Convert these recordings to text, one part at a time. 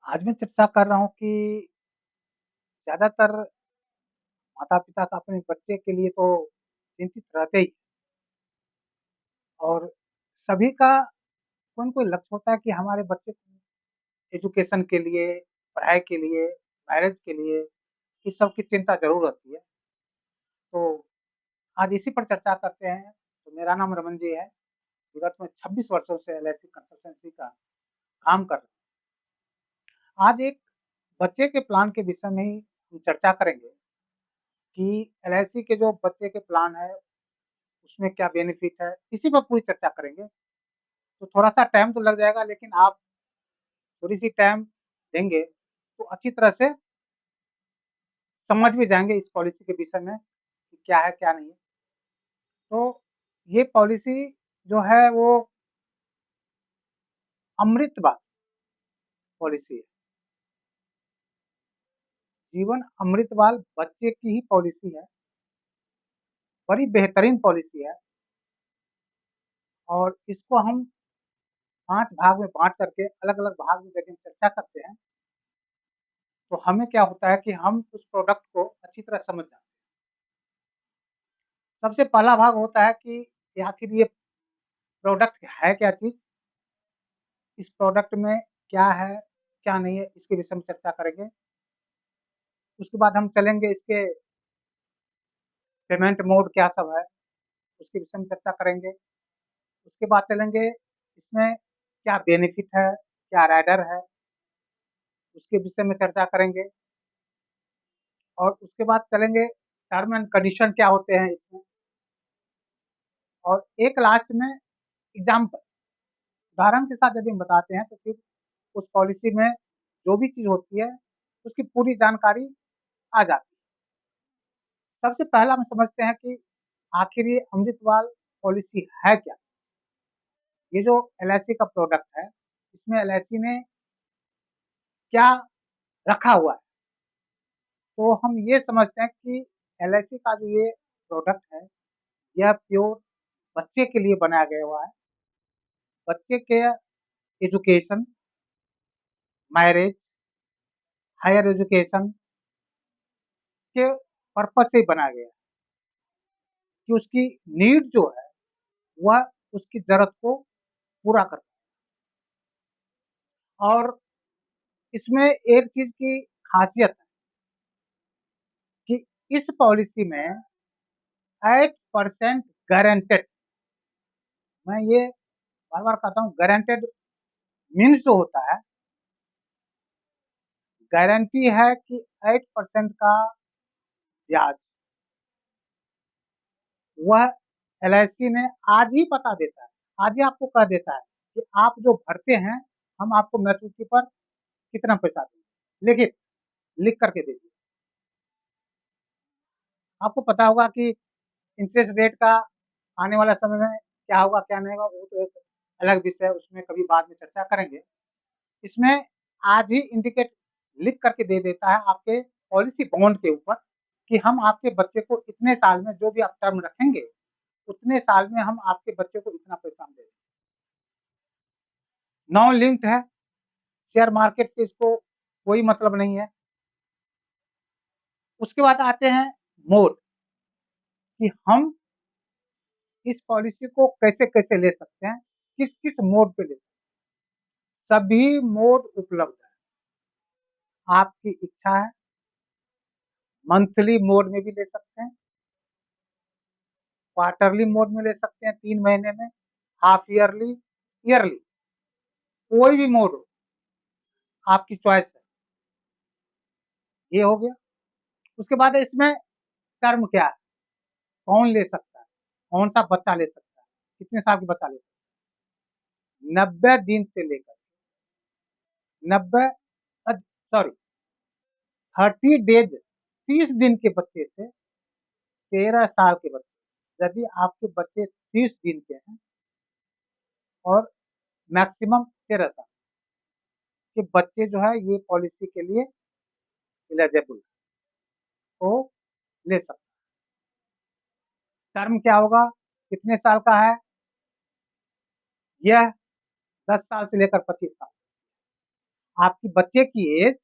आज मैं चर्चा कर रहा हूँ कि ज़्यादातर माता-पिता का अपने बच्चे के लिए तो चिंतित रहते ही और सभी का कोई न कोई लक्ष्य होता है कि हमारे बच्चे को एजुकेशन के लिए, पढ़ाई के लिए, मैरिज के लिए, इस सब की चिंता ज़रूर रहती है। तो आज इसी पर चर्चा करते हैं। तो मेरा नाम रमन जी है। विगत में 26 वर्षों से एलआईसी कंसल्टेंसी का काम कर रहा हूँ। आज एक बच्चे के प्लान के विषय में ही हम चर्चा करेंगे कि एलआईसी के जो बच्चे के प्लान है उसमें क्या बेनिफिट है, इसी पर पूरी चर्चा करेंगे। तो थोड़ा-सा टाइम तो लग जाएगा लेकिन आप थोड़ी-सी टाइम देंगे, तो अच्छी तरह से समझ भी जाएँगे इस पॉलिसी के विषय में कि क्या है, क्या नहीं है। तो ये पॉलिसी जो है वो अमृतवाल पॉलिसी है। जीवन अमृतवाल बच्चे की ही पॉलिसी है, बड़ी बेहतरीन पॉलिसी है और इसको हम 5 भाग में बाँट करके अलग-अलग भाग में जब हम चर्चा करते हैं, तो हमें क्या होता है कि हम उस प्रोडक्ट को अच्छी तरह समझ जाते हैं। सबसे पहला भाग होता है कि आखिर ये प्रोडक्ट है क्या चीज़? इस प्रोडक्ट में क्या है, क्या नहीं है, इसके विषय में चर्चा करेंगे। उसके बाद हम चलेंगे इसके पेमेंट मोड क्या सब है, उसके विषय में चर्चा करेंगे। उसके बाद चलेंगे इसमें क्या बेनिफिट है, क्या राइडर है, उसके विषय में चर्चा करेंगे और उसके बाद चलेंगे टर्म एंड कंडीशन क्या होते हैं इसमें और एक लास्ट में एग्ज़ाम्पल, उदाहरण के साथ यदि हम बताते हैं तो फिर उस पॉलिसी में जो भी चीज़ होती है, उसकी पूरी जानकारी आ जाती है। सबसे पहला हम समझते हैं कि आखिर ये अमृतवाल पॉलिसी है क्या? ये जो एलआईसी का प्रोडक्ट है, इसमें एलआईसी ने क्या रखा हुआ है? तो हम ये समझते हैं कि एलआईसी का जो ये प्रोडक्ट है, यह प्योर बच्चे के लिए बनाया गया हुआ है। बच्चे के एजुकेशन, मैरिज, हायर एजुकेशन के पर्पज़ से ही बनाया गया है कि उसकी नीड जो है, वह उसकी ज़रूरत को पूरा कर और इसमें एक चीज़ की ख़ासियत है कि इस पॉलिसी में 8% गारंटेड, मैं ये बार-बार कहता हूँ गारंटेड मीन्स जो होता है, गारंटी है कि 8% का ब्याज वह एलआईसी ने आज ही बता देता है, आज ही आपको कह देता है कि आप जो भरते हैं, हम आपको मैच्योरिटी पर कितना पैसा देंगे। लिखित लिख कर के दे दिए। आपको पता होगा कि इंटरेस्ट रेट का आने वाला समय में क्या होगा, क्या नहीं होगा, वो तो एक अलग विषय है, उसमें कभी बाद में चर्चा करेंगे। इसमें आज ही इंडिकेट लिख करके दे देता है आपके पॉलिसी बॉन्ड के ऊपर कि हम आपके बच्चे को इतने साल में जो भी आप टर्म रखेंगे, उतने साल में हम आपके बच्चे को इतना पैसा हम दे देंगे। नॉन लिंक्ड है, शेयर मार्केट से इसको कोई मतलब नहीं है। उसके बाद आते हैं मोड कि हम इस पॉलिसी को कैसे-कैसे ले सकते हैं, किस-किस मोड पे ले सकते हैं। सभी मोड उपलब्ध है, आपकी इच्छा है, मंथली मोड में भी ले सकते हैं, क्वार्टरली मोड में ले सकते हैं 3 महीने में, हाफ ईयरली, ईयरली, कोई भी मोड हो, आपकी चॉइस है। ये हो गया। उसके बाद इसमें टर्म क्या है, कौन ले सकता है, कौन-सा बच्चा ले सकता है, कितने साल का बच्चा ले सकता है। 90 दिन से लेकर 90 सॉरी 30 डेज़ 30 दिन के बच्चे से 13 साल के बच्चे, यदि आपके बच्चे 30 दिन के हैं और मैक्सिमम 13 साल के बच्चे जो है ये पॉलिसी के लिए एलिजिबल है, तो ले सकते हैं। टर्म क्या होगा, कितने साल का है, यह 10 साल से लेकर 25 साल। आपकी बच्चे की एज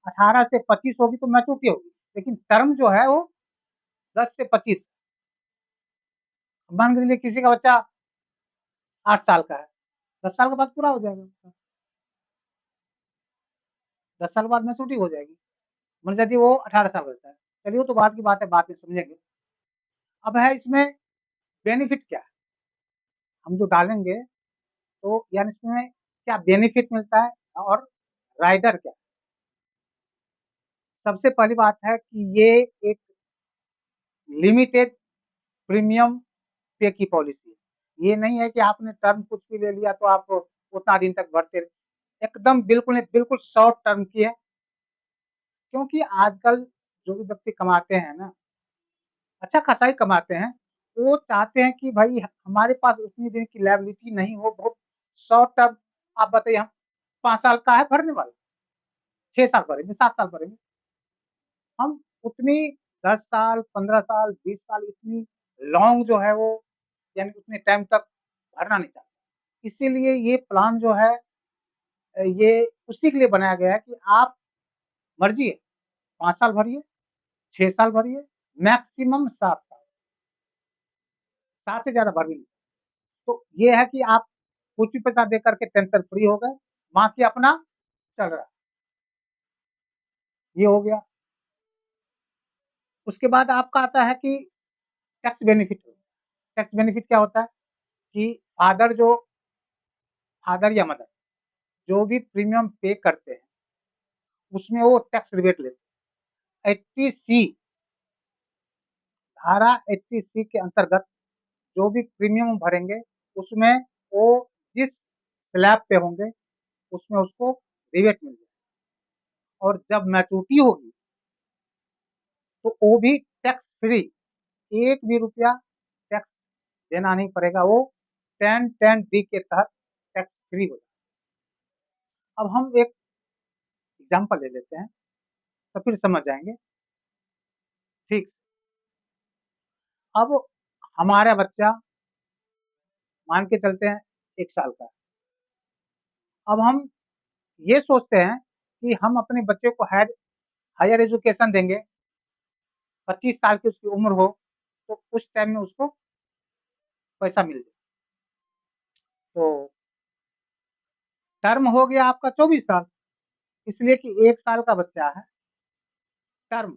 18 से 25 होगी तो मैच्योरिटी होगी, लेकिन टर्म जो है वो 10 से 25। मान के चलिए किसी का बच्चा 8 साल का है, 10 साल के बाद पूरा हो जाएगा उसका, 10 साल बाद मैच्योरिटी हो जाएगी, मतलब यदि वो 18 साल का रहता है। चलिए वो तो बाद की बात है, बाद में समझेंगे। अब है इसमें बेनिफिट क्या है, हम जो डालेंगे तो यानी इसमें क्या बेनिफिट मिलता है और राइडर क्या। सबसे पहली बात है कि ये एक लिमिटेड प्रीमियम पे की पॉलिसी है। ये नहीं है कि आपने टर्म कुछ भी ले लिया तो आप उतना दिन तक भरते रहे, एकदम बिल्कुल बिल्कुल शॉर्ट टर्म की है। क्योंकि आजकल जो भी व्यक्ति कमाते हैं ना, अच्छा खासा ही कमाते हैं, वो चाहते हैं कि भाई हमारे पास उतनी दिन की लायबिलिटी नहीं हो, बहुत शॉर्ट टर्म। आप बताइए, हम 5 साल का है भरने वाला, 6 साल भरेंगे, 7 साल भरेंगे, हम उतनी 10 साल 15 साल 20 साल इतनी लॉन्ग जो है वो यानी उतने टाइम तक भरना नहीं चाहते। इसीलिए ये प्लान जो है ये उसी के लिए बनाया गया है कि आप मर्जी है 5 साल भरिए, 6 साल भरिए, मैक्सिमम 7 साल, 7 से ज्यादा भर भी नहीं। तो ये है कि आप कुछ भी पैसा दे करके टेंशन फ्री हो गए, बाकी अपना चल रहा है। ये हो गया। उसके बाद आपका आता है कि टैक्स बेनिफिट। टैक्स बेनिफिट क्या होता है कि फादर या मदर जो भी प्रीमियम पे करते हैं उसमें वो टैक्स रिबेट लेते हैं। 80C, धारा 80C के अंतर्गत जो भी प्रीमियम भरेंगे उसमें वो जिस स्लैब पे होंगे उसमें उसको रिबेट मिल जाए, और जब मैच्योरिटी होगी तो वो भी टैक्स फ्री, एक भी रुपया टैक्स देना नहीं पड़ेगा, वो 1010D के तहत टैक्स फ्री हो जाए। अब हम एक एग्जांपल ले लेते हैं तो फिर समझ जाएंगे। ठीक। अब हमारा बच्चा मान के चलते हैं 1 साल का। अब हम ये सोचते हैं कि हम अपने बच्चे को हायर हायर एजुकेशन देंगे, 25 साल की उसकी उम्र हो तो उस टाइम में उसको पैसा मिल जाए। तो टर्म हो गया आपका 24 साल, इसलिए कि 1 साल का बच्चा है। टर्म,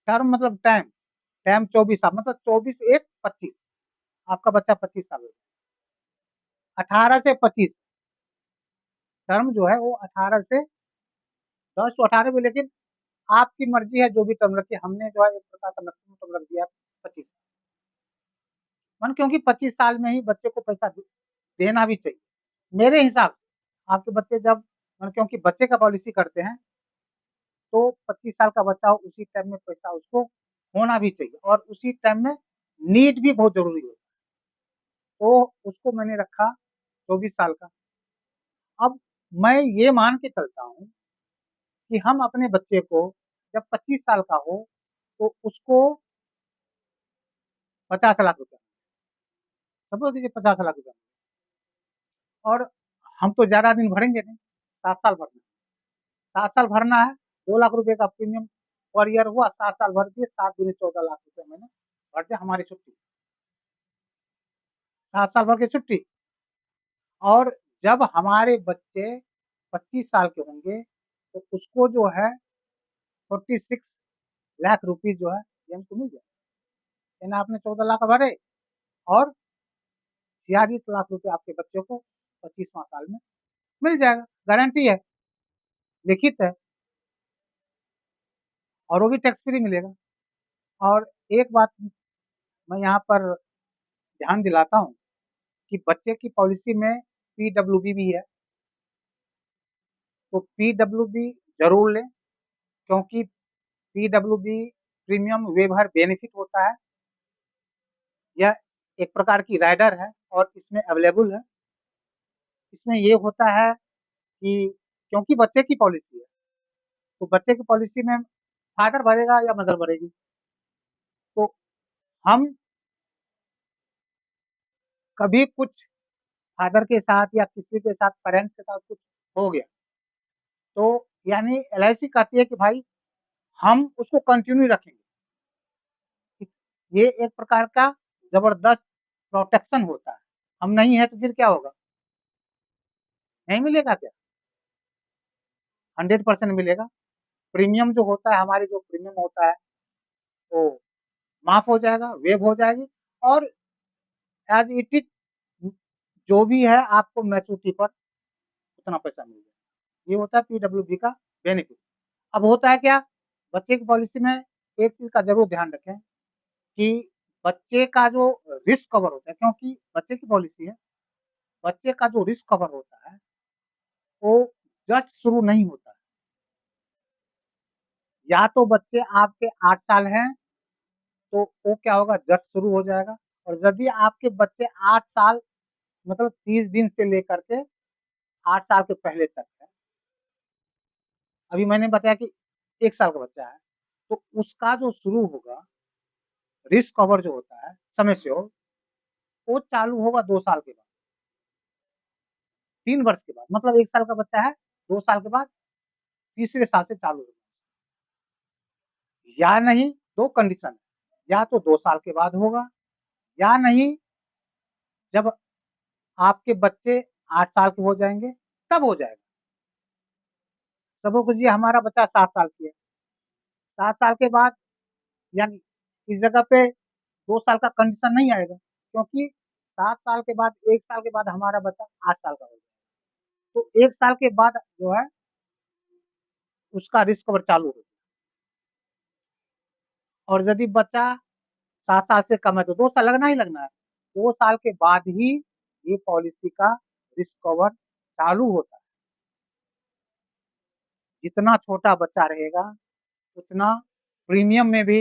टर्म मतलब टाइम, टाइम 24 साल मतलब 24 1 25, आपका बच्चा 25 साल हो, 18 से 25। टर्म जो है वो 18 से 10 तो 18 भी, लेकिन आपकी मर्जी है जो भी टर्म रखिए, हमने जो है एक प्रकार का मैक्सिमम टर्म रख दिया 25। मन क्योंकि 25 साल में ही बच्चे को पैसा देना भी चाहिए मेरे हिसाब से। आपके बच्चे जब मन क्योंकि बच्चे का पॉलिसी करते हैं तो 25 साल का बच्चा हो उसी टाइम में पैसा उसको होना भी चाहिए, और उसी टाइम में नीड भी बहुत जरूरी होता है। तो उसको मैंने रखा 24 साल का। अब मैं ये मान के चलता हूँ कि हम अपने बच्चे को जब 25 साल का हो तो उसको 50 लाख रुपया, समझ लीजिए 50 लाख रुपया, और हम तो ज्यादा दिन भरेंगे नहीं, 7 साल भरना है। 7 साल भरना है, 2 लाख रुपए का प्रीमियम पर ईयर हुआ, 7 साल भर दिए, 7 दूनी 14 लाख रुपए मैंने भर दिया, हमारी छुट्टी, 7 साल भर की छुट्टी। और जब हमारे बच्चे 25 साल के होंगे तो उसको जो है 46 लाख रुपीज जो है ये हमको मिल जाए। यानी आपने 14 लाख भरे और 46 लाख रुपए आपके बच्चे को 25वां साल में मिल जाएगा, गारंटी है, लिखित है, और वो भी टैक्स फ्री मिलेगा। और एक बात मैं यहाँ पर ध्यान दिलाता हूँ कि बच्चे की पॉलिसी में पीडब्ल्यूबी भी है, तो पीडब्ल्यूबी जरूर लें, क्योंकि पीडब्ल्यूबी प्रीमियम वेवर बेनिफिट होता है। यह एक प्रकार की राइडर है और इसमें अवेलेबल है। इसमें ये होता है कि क्योंकि बच्चे की पॉलिसी है तो बच्चे की पॉलिसी में फादर भरेगा या मदर भरेगी, तो हम कभी कुछ फादर के साथ या किसी के साथ पेरेंट्स के साथ कुछ हो गया तो यानी एलआईसी कहती है कि भाई हम उसको कंटिन्यू रखेंगे। ये एक प्रकार का जबरदस्त प्रोटेक्शन होता है। हम नहीं है तो फिर क्या होगा? नहीं मिलेगा क्या? 100% मिलेगा। प्रीमियम जो होता है, हमारी जो प्रीमियम होता है वो माफ हो जाएगा, वेव हो जाएगी, और एज इट इज जो भी है आपको मैच्योरिटी पर उतना पैसा मिल जाएगा। ये होता है पीडब्ल्यूडी का बेनिफिट। अब होता है क्या, बच्चे की पॉलिसी में एक चीज का जरूर ध्यान रखें कि बच्चे का जो रिस्क कवर होता है, क्योंकि बच्चे की पॉलिसी है, बच्चे का जो रिस्क कवर होता है वो जस्ट शुरू नहीं होता है। या तो बच्चे आपके 8 साल हैं तो वो क्या होगा, जस्ट शुरू हो जाएगा। और यदि आपके बच्चे 8 साल मतलब 30 दिन से लेकर के 8 साल के पहले तक है, अभी मैंने बताया कि 1 साल का बच्चा है, तो उसका जो शुरू होगा रिस्क कवर जो होता है समय से वो चालू होगा 2 साल के बाद, 3 वर्ष के बाद। मतलब 1 साल का बच्चा है, 2 साल के बाद तीसरे साल से चालू होगा। या नहीं, दो कंडीशन है, या तो 2 साल के बाद होगा, या नहीं जब आपके बच्चे 8 साल के हो जाएंगे तब हो जाएगा। सपोज कीजिए हमारा बच्चा 7 साल की है, 7 साल के बाद, यानी इस जगह पे 2 साल का कंडीशन नहीं आएगा, क्योंकि 7 साल के बाद, 1 साल के बाद हमारा बच्चा 8 साल का हो जाएगा। तो 1 साल के बाद जो है उसका रिस्क कवर चालू हो। और यदि बच्चा 7 साल से कम है तो 2 साल लगना ही लगना है। 2 साल के बाद ही ये पॉलिसी का रिस्क कवर चालू होता है। जितना छोटा बच्चा रहेगा उतना प्रीमियम में भी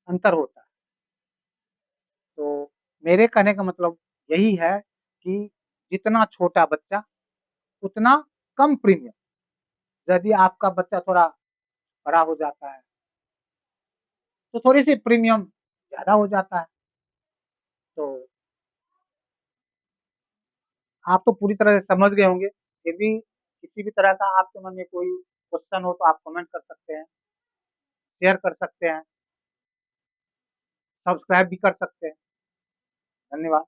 अंतर होता है। तो मेरे कहने का मतलब यही है कि जितना छोटा बच्चा उतना कम प्रीमियम। यदि आपका बच्चा थोड़ा बड़ा हो जाता है तो थोड़ी सी प्रीमियम ज्यादा हो जाता है। तो आप तो पूरी तरह से समझ गए होंगे। फिर भी किसी भी तरह का आपके मन में कोई क्वेश्चन हो तो आप कमेंट कर सकते हैं, शेयर कर सकते हैं, सब्सक्राइब भी कर सकते हैं। धन्यवाद।